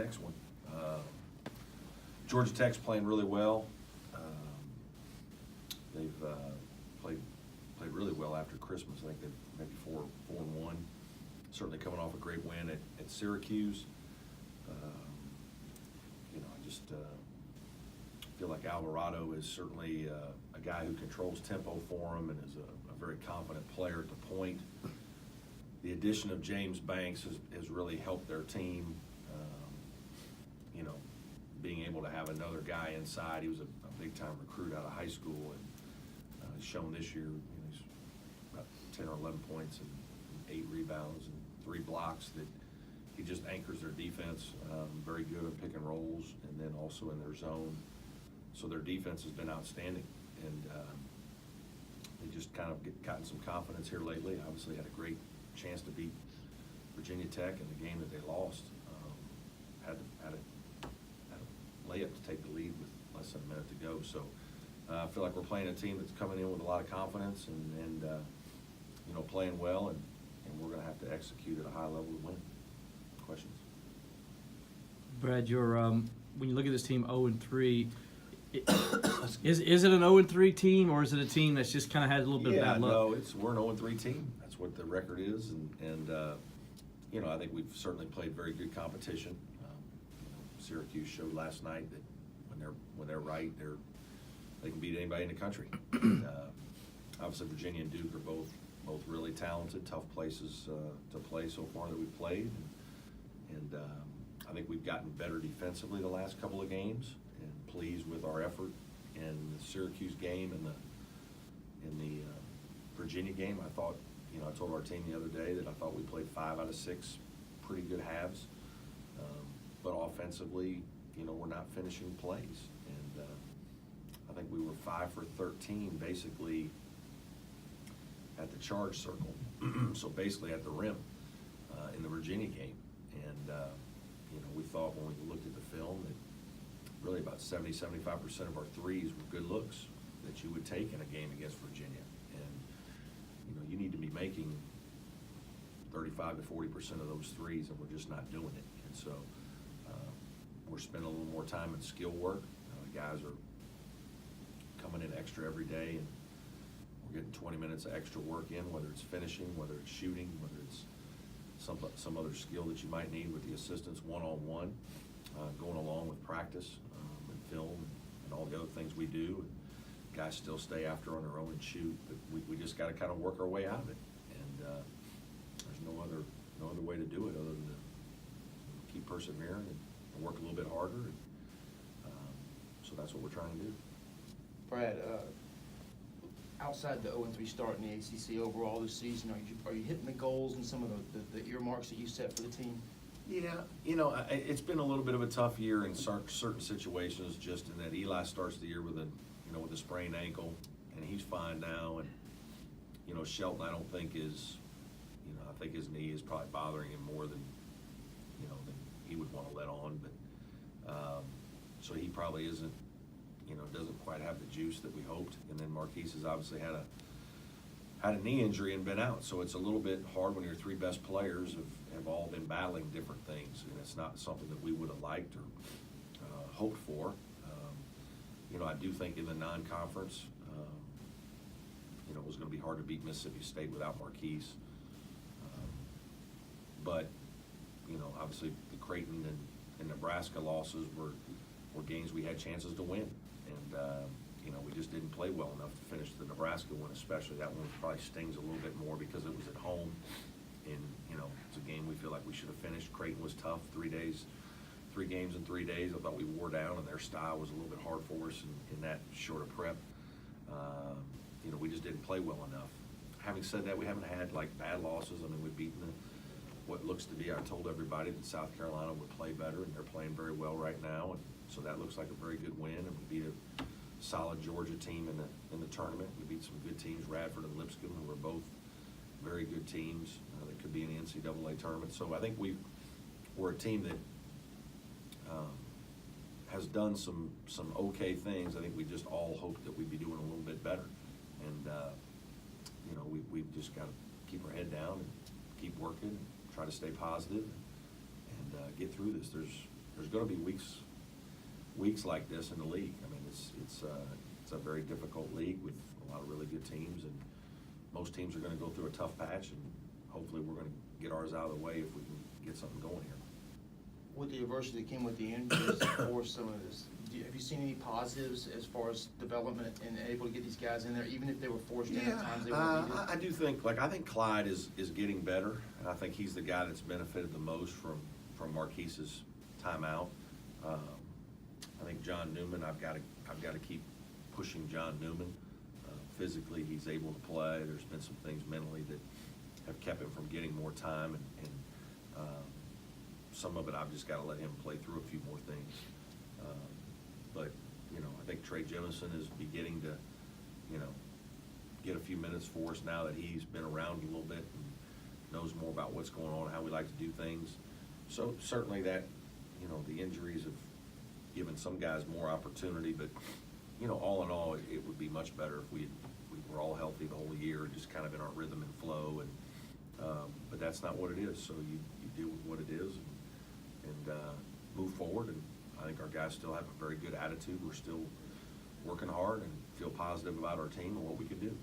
next one. Georgia Tech's playing really well. They've played really well after Christmas. I think they've maybe 4-1. Certainly coming off a great win at Syracuse. I just feel like Alvarado is certainly a guy who controls tempo for him and is a very confident player at the point. The addition of James Banks has really helped their team. Being able to have another guy inside. He was a big-time recruit out of high school, and he's shown this year, he's about 10 or 11 points and 8 rebounds and 3 blocks, that he just anchors their defense. Very good at pick and rolls, and then also in their zone. So their defense has been outstanding, and they just kind of gotten some confidence here lately. Obviously had a great chance to beat Virginia Tech in the game that they lost. Had a layup to take the lead with less than a minute to go. So I feel like we're playing a team that's coming in with a lot of confidence and playing well, and we're going to have to execute at a high level to win. Questions? Brad, when you look at this team 0-3, is it an 0-3 team, or is it a team that's just kind of had a little bit of bad luck? No, we're an 0-3 team. That's what the record is, and I think we've certainly played very good competition. Syracuse showed last night that when they're right, they can beat anybody in the country. Obviously, Virginia and Duke are both really talented, tough places to play so far that we've played, and I think we've gotten better defensively the last couple of games, and pleased with our effort in the Syracuse game and the Virginia game. I thought, I told our team the other day that I thought we played 5 out of 6 pretty good halves. But offensively, we're not finishing plays. And I think we were 5 for 13 basically at the charge circle. So basically at the rim in the Virginia game. And, we thought when we looked at the film that really about 70-75% of our threes were good looks that you would take in a game against Virginia. And, you need to be making 35 to 40% of those threes, and we're just not doing it. And so we're spending a little more time in skill work. The guys are coming in extra every day, and we're getting 20 minutes of extra work in, whether it's finishing, whether it's shooting, whether it's some other skill that you might need with the assistants one-on-one, going along with practice and film and all the other things we do. And guys still stay after on their own and shoot, but we just got to kind of work our way out of it. And there's no other way to do it other than to keep persevering and work a little bit harder, and, so that's what we're trying to do. Brad, outside the 0-3 start in the ACC overall this season, are you hitting the goals and some of the earmarks that you set for the team? Yeah, it's been a little bit of a tough year in certain situations, just in that Eli starts the year with a sprained ankle, and he's fine now, and Shelton I don't think is, I think his knee is probably bothering him more than he would want to let on, but so he probably isn't, doesn't quite have the juice that we hoped. And then Marquise has obviously had a knee injury and been out, so it's a little bit hard when your 3 best players have all been battling different things, and it's not something that we would have liked or hoped for. I do think in the non-conference, it was going to be hard to beat Mississippi State without Marquise, but obviously the Creighton and Nebraska losses were games we had chances to win, and we just didn't play well enough to finish the Nebraska one, especially. That one probably stings a little bit more because it was at home, and it's a game we feel like we should have finished. Creighton was tough, 3 days, 3 games in 3 days. I thought we wore down, and their style was a little bit hard for us in that short of prep. We just didn't play well enough. Having said that, we haven't had bad losses. I mean, we've beaten what looks to be, I told everybody that South Carolina would play better, and they're playing very well right now, and so that looks like a very good win. And we beat a solid Georgia team in the tournament. We beat some good teams, Radford and Lipscomb, who were both very good teams that could be in the NCAA tournament. So I think we're a team that has done some okay things. I think we just all hoped that we'd be doing a little bit better, and we've just got to keep our head down and keep working, and try to stay positive, and get through this. There's there's gonna be weeks like this in the league. I mean, it's a very difficult league with a lot of really good teams, and most teams are gonna go through a tough patch, and hopefully we're gonna get ours out of the way if we can get something going here. With the adversity that came with the injuries for some of this, have you seen any positives as far as development and able to get these guys in there, even if they were forced in at times they weren't needed? I do think, I think Clyde is getting better, and I think he's the guy that's benefited the most from Marquise's timeout. I think John Newman, I've got to keep pushing John Newman. Physically, he's able to play. There's been some things mentally that have kept him from getting more time, and some of it I've just got to let him play through a few more things. But, you know, I think Trey Jemison is beginning to, you know, get a few minutes for us now that he's been around a little bit and knows more about what's going on, how we like to do things. So certainly that, you know, the injuries have given some guys more opportunity, but, you know, all in all, it would be much better if we were all healthy the whole year and just kind of in our rhythm and flow. And but that's not what it is. So you deal with what it is and move forward. And I think our guys still have a very good attitude. We're still working hard and feel positive about our team and what we can do.